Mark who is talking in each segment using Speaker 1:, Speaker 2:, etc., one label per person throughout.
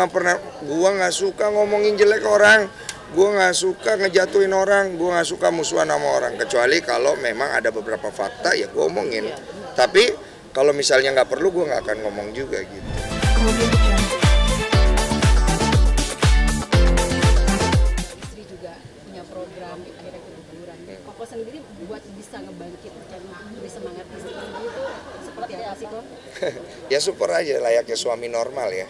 Speaker 1: nggak suka ngomongin jelek orang, gue nggak suka ngejatuhin orang, gue nggak suka musuhan sama orang, kecuali kalau memang ada beberapa fakta ya gue omongin. Tapi kalau misalnya nggak perlu gue nggak akan ngomong juga gitu.
Speaker 2: Istri juga punya program akhirnya liburan. Koko sendiri buat bisa ngebangkitkan lebih semangat istri itu seperti apa sih kok?
Speaker 1: Ya super aja layaknya suami normal ya.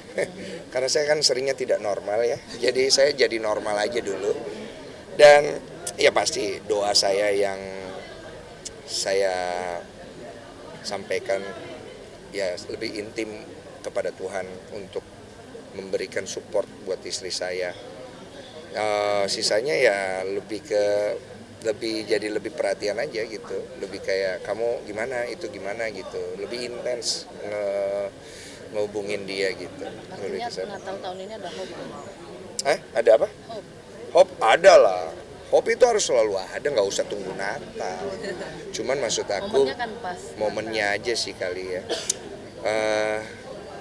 Speaker 1: Karena saya kan seringnya tidak normal ya. Jadi saya jadi normal aja dulu. Dan ya pasti doa saya yang saya sampaikan ya lebih intim kepada Tuhan untuk memberikan support buat istri saya. Sisanya ya jadi lebih perhatian aja gitu, lebih kayak kamu gimana itu gimana gitu, lebih intens ngehubungin dia gitu.
Speaker 2: Artinya Natal tahun ini ada hope.
Speaker 1: Ada apa? Hope ada lah. Hope itu harus selalu ada, nggak usah tunggu Natal. Cuman maksud aku
Speaker 2: Momennya kan pas.
Speaker 1: momennya aja sih kali ya.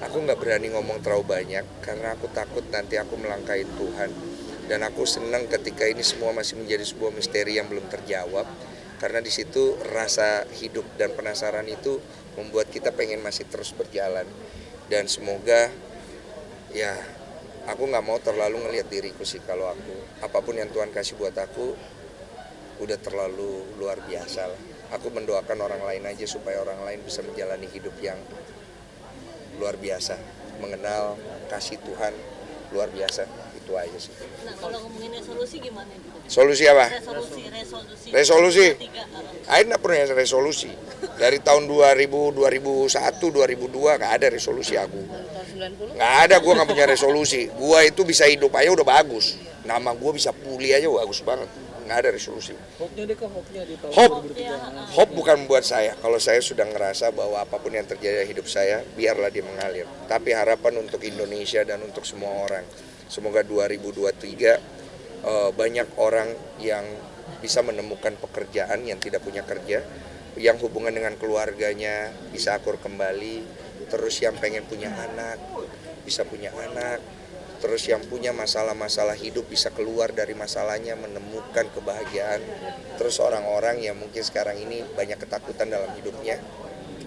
Speaker 1: Aku nggak berani ngomong terlalu banyak karena aku takut nanti aku melangkahi Tuhan. Dan aku senang ketika ini semua masih menjadi sebuah misteri yang belum terjawab. Karena di situ rasa hidup dan penasaran itu membuat kita pengen masih terus berjalan. Dan semoga ya aku nggak mau terlalu ngelihat diriku sih kalau aku. Apapun yang Tuhan kasih buat aku udah terlalu luar biasa lah. Aku mendoakan orang lain aja supaya orang lain bisa menjalani hidup yang luar biasa. Mengenal kasih Tuhan luar biasa. Itu aja sih.
Speaker 3: Nah, kalau ngomongin resolusi gimana?
Speaker 1: Solusi apa? Resolusi.
Speaker 3: Tiga.
Speaker 1: Akhirnya nggak pernah resolusi. Dari tahun 2000, 2001, 2002 nggak ada resolusi aku.
Speaker 2: Tahun 90?
Speaker 1: Nggak ada, gue nggak punya resolusi. Gue itu bisa hidup aja udah bagus. Nama gue bisa pulih aja bagus banget. Nggak ada resolusi.
Speaker 4: Hope-nya deh kok, hope-nya di tahun
Speaker 1: Hope.
Speaker 4: 2003.
Speaker 1: Hope bukan buat saya. Kalau saya sudah ngerasa bahwa apapun yang terjadi di hidup saya, biarlah dia mengalir. Tapi harapan untuk Indonesia dan untuk semua orang. Semoga 2023 banyak orang yang bisa menemukan pekerjaan yang tidak punya kerja, yang hubungan dengan keluarganya bisa akur kembali, terus yang pengen punya anak bisa punya anak, terus yang punya masalah-masalah hidup bisa keluar dari masalahnya, menemukan kebahagiaan, terus orang-orang yang mungkin sekarang ini banyak ketakutan dalam hidupnya,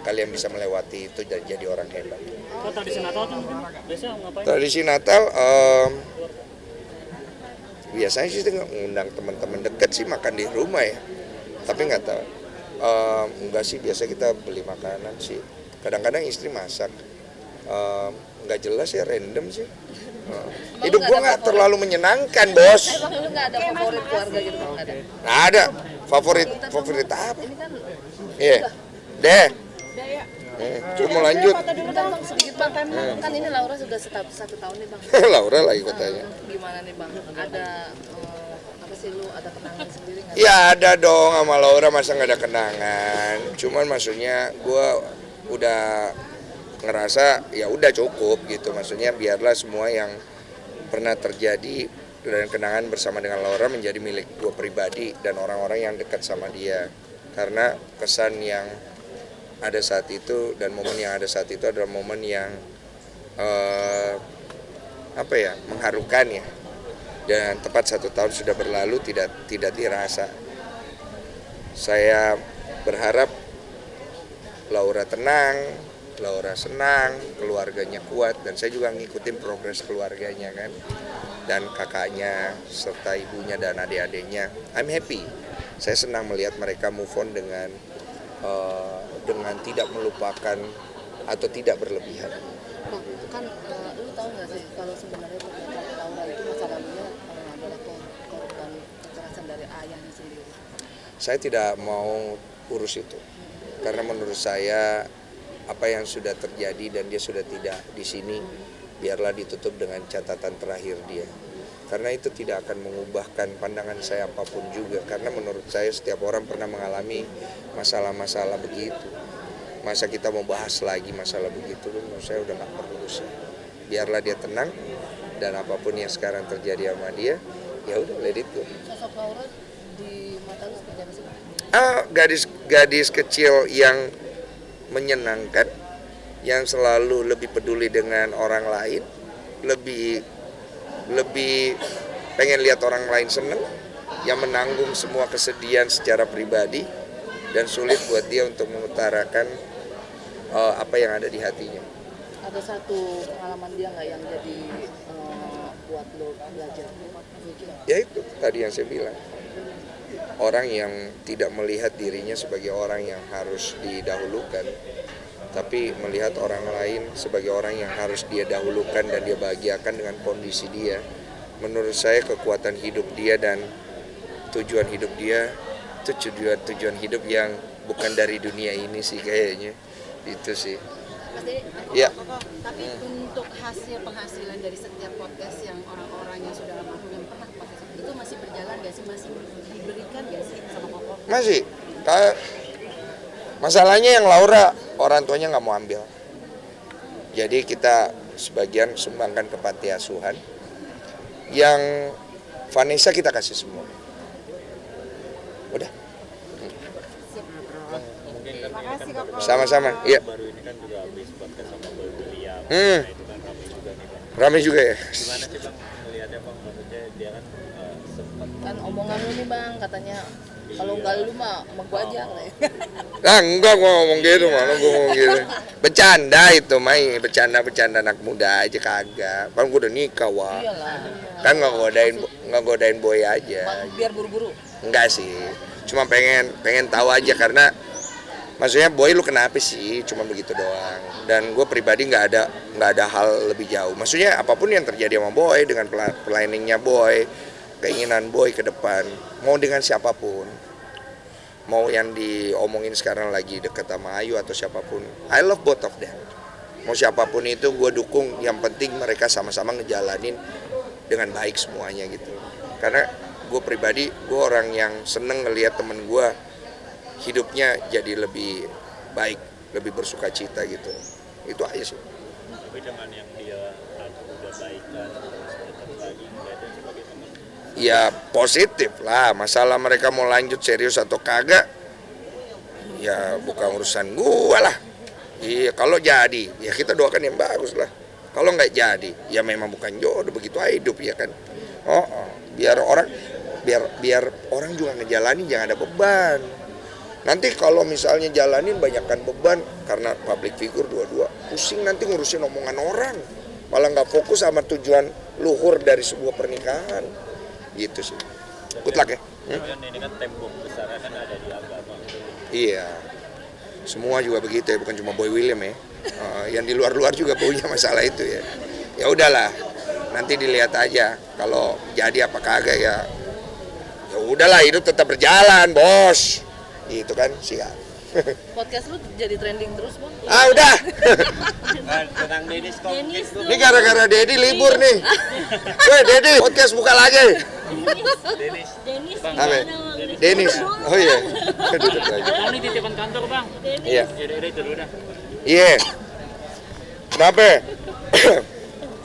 Speaker 1: kalian bisa melewati itu dan jadi orang hebat.
Speaker 4: Kok tradisi Natal tuh mungkin biasanya ngapain?
Speaker 1: Tradisi Natal biasanya sih ngundang teman-teman dekat sih makan di rumah ya. Tapi nggak tahu. Enggak sih, biasa kita beli makanan sih. Kadang-kadang istri masak. Nggak jelas ya, random sih. Hidup gua nggak terlalu menyenangkan, bos.
Speaker 2: Emang lu nggak ada favorit keluarga gitu bang? Nggak ada.
Speaker 1: Nggak ada. Favorit apa?
Speaker 2: Ini kan
Speaker 1: Iya. Deh. Cuma mau lanjut.
Speaker 2: bang sedikit bang kan ini Laura sudah satu tahun nih bang.
Speaker 1: Laura lagi katanya.
Speaker 2: Gimana nih bang? Ada apa sih lu ada kenangan sendiri nggak?
Speaker 1: Ya ada dong, sama Laura masa nggak ada kenangan. Cuman maksudnya gue udah ngerasa ya udah cukup gitu. Maksudnya biarlah semua yang pernah terjadi dan kenangan bersama dengan Laura menjadi milik gue pribadi dan orang-orang yang dekat sama dia. Karena kesan yang ada saat itu dan momen yang ada saat itu adalah momen yang mengharukan ya. Dan tepat 1 tahun sudah berlalu tidak dirasa. Saya berharap Laura tenang, Laura senang, keluarganya kuat, dan saya juga ngikutin progres keluarganya kan, dan kakaknya serta ibunya dan adik-adiknya. I'm happy. Saya senang melihat mereka move on dengan tidak melupakan atau tidak berlebihan.
Speaker 2: Bang, kan lu tahu nggak sih kalau sebenarnya Laura itu masa lalunya adalah korban kekerasan dari ayahnya sendiri.
Speaker 1: Saya tidak mau urus itu, karena menurut saya apa yang sudah terjadi dan dia sudah tidak di sini, biarlah ditutup dengan catatan terakhir dia. Karena itu tidak akan mengubahkan pandangan saya apapun juga. Karena menurut saya setiap orang pernah mengalami masalah-masalah begitu. Masa kita mau bahas lagi masalah begitu, menurut saya udah gak perlu sih. Biarlah dia tenang, dan apapun yang sekarang terjadi sama dia, ya udah let it go.
Speaker 2: Sosok Laura di mata lu seperti apa sih?
Speaker 1: Gadis kecil yang menyenangkan, yang selalu lebih peduli dengan orang lain, lebih pengen lihat orang lain seneng, yang menanggung semua kesedihan secara pribadi, dan sulit buat dia untuk mengutarakan apa yang ada di hatinya.
Speaker 5: Ada satu pengalaman dia nggak yang jadi buat lo belajar?
Speaker 1: Ya itu tadi yang saya bilang, orang yang tidak melihat dirinya sebagai orang yang harus didahulukan, tapi melihat orang lain sebagai orang yang harus dia dahulukan dan dia bahagiakan dengan kondisi dia. Menurut saya kekuatan hidup dia dan tujuan hidup dia itu tujuan hidup yang bukan dari dunia ini sih kayaknya. Itu sih.
Speaker 2: Mas Dedi,
Speaker 1: Ya.
Speaker 2: tapi untuk hasil penghasilan dari setiap podcast yang orang-orang yang sudah almarhum yang pernah podcast itu masih berjalan gak sih, masih diberikan gak sih sama Koko?
Speaker 1: Masih. Masalahnya yang Laura orang tuanya nggak mau ambil. Jadi kita sebagian sumbangkan ke panti asuhan. Yang Vanessa kita kasih semua. Udah.
Speaker 2: Makasih Koko.
Speaker 1: Sama-sama. Iya.
Speaker 4: Baru ini kan juga habis podcast sama Boy William.
Speaker 1: Hmm.
Speaker 4: Nah, itu kan ramai juga nih Bang.
Speaker 1: Rame juga ya.
Speaker 4: Gimana sih Bang melihatnya Bang? Maksudnya dia kan sempat
Speaker 5: Kan omongan lu nih bang, katanya kalau nggak lu mah sama gua aja.
Speaker 1: Enggak gua ngomong gitu, mana gua ngomong gitu. Bercanda itu, Mai. Bercanda anak muda aja kagak. Kan gua udah nikah, wah.
Speaker 5: Iyalah.
Speaker 1: Kan nggak godain boy aja.
Speaker 5: Biar buru-buru.
Speaker 1: Enggak sih. Cuma pengen tahu aja karena maksudnya boy lu kenapa sih? Cuma begitu doang. Dan gue pribadi nggak ada hal lebih jauh. Maksudnya apapun yang terjadi sama boy dengan planningnya boy, keinginan boy ke depan, mau dengan siapapun, mau yang diomongin sekarang lagi deket sama Ayu atau siapapun, I love both of them. Mau siapapun itu gue dukung. Yang penting mereka sama-sama ngejalanin dengan baik semuanya gitu. Karena gue pribadi, gue orang yang seneng ngelihat temen gue hidupnya jadi lebih baik, lebih bersuka cita gitu. Itu aja sih.
Speaker 4: tapi dengan yang dia udah baikan terus datang lagi melihatnya sebagai teman.
Speaker 1: Ya positif lah, masalah mereka mau lanjut serius atau kagak, ya bukan urusan gua lah. Iya, kalau jadi, ya kita doakan yang bagus lah. Kalau nggak jadi, ya memang bukan jodoh, begitu aja hidup ya kan. Biar orang juga ngejalanin, jangan ada beban. Nanti kalau misalnya jalanin banyakkan beban karena public figure dua-dua, pusing nanti ngurusin omongan orang, malah nggak fokus sama tujuan luhur dari sebuah pernikahan, gitu sih. Good luck ya.
Speaker 4: Kan ini kan tembok besarnya kan ada di agama.
Speaker 1: Iya, semua juga begitu ya, bukan cuma Boy William ya. Yang di luar-luar juga punya masalah itu ya. Ya udahlah, nanti dilihat aja kalau jadi apa kagak ya. Ya udahlah, hidup tetap berjalan, bos. Gitu kan, siap.
Speaker 5: Podcast lu jadi trending terus bang.
Speaker 1: Udah.
Speaker 4: Tentang Denis Komik
Speaker 1: Ini gara-gara Dedi libur nih. Weh, Dedi, podcast buka lagi.
Speaker 4: Denis
Speaker 3: Denis
Speaker 1: Apa?
Speaker 3: gimana Bang?
Speaker 1: Denis. Oh iya. Duduk lagi.
Speaker 4: Bang ini titipan kantor Bang.
Speaker 1: Iya.
Speaker 4: Ya udah itu udah.
Speaker 1: Iya. Kenapa?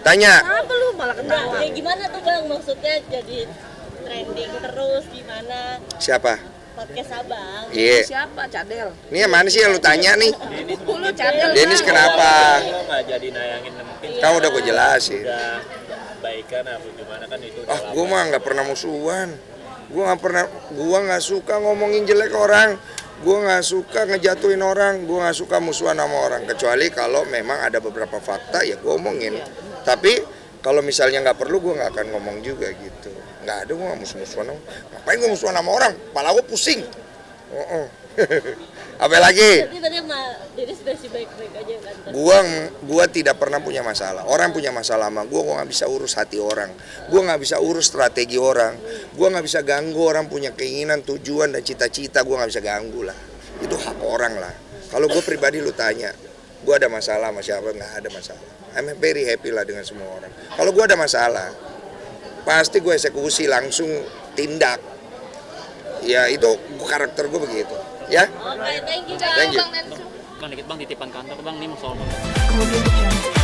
Speaker 1: Tanya.
Speaker 5: Kenapa lu malah
Speaker 3: Enggak,
Speaker 5: ketawa?
Speaker 3: ya gimana tuh Bang maksudnya jadi trending terus gimana
Speaker 1: Siapa?
Speaker 3: podcast Abang?
Speaker 1: Iya.
Speaker 5: Siapa? Cadel.
Speaker 1: Ini yang mana sih yang lu tanya nih?
Speaker 5: Lu Cadel.
Speaker 1: Denis
Speaker 5: Bang.
Speaker 1: kenapa?
Speaker 4: Lo nggak jadi nayangin mungkin
Speaker 1: Kamu udah gue jelasin.
Speaker 4: udah baikan apa gimana kan itu udah
Speaker 1: Gue mah nggak pernah musuhan. Gue nggak suka ngomongin jelek orang. Gue nggak suka ngejatuhin orang. Gue nggak suka musuhan sama orang. Kecuali kalau memang ada beberapa fakta ya gue omongin. Tapi kalau misalnya nggak perlu gue nggak akan ngomong juga gitu. Nggak ada, gue nggak musuhan. Ngapain gue musuhan sama orang? Kepala gue pusing. Apa lagi?
Speaker 3: Tapi tadi sama Denis masih baik-baik aja kan?
Speaker 1: Gua tidak pernah punya masalah. Orang punya masalah sama gua nggak bisa urus hati orang. Gua nggak bisa urus strategi orang. Gua nggak bisa ganggu orang punya keinginan, tujuan dan cita-cita. Gua nggak bisa ganggu lah. Itu hak orang lah. Kalau gua pribadi lu tanya, gua ada masalah sama siapa? Nggak ada masalah. I'm very happy lah dengan semua orang. Kalau gua ada masalah, pasti gua eksekusi langsung tindak. Ya itu karakter gua begitu. Ya.
Speaker 3: Oke, thank you Bang.
Speaker 1: Thank you.
Speaker 4: Bang dikit Bang titipan kantor Bang nih mau soal
Speaker 6: Kemudian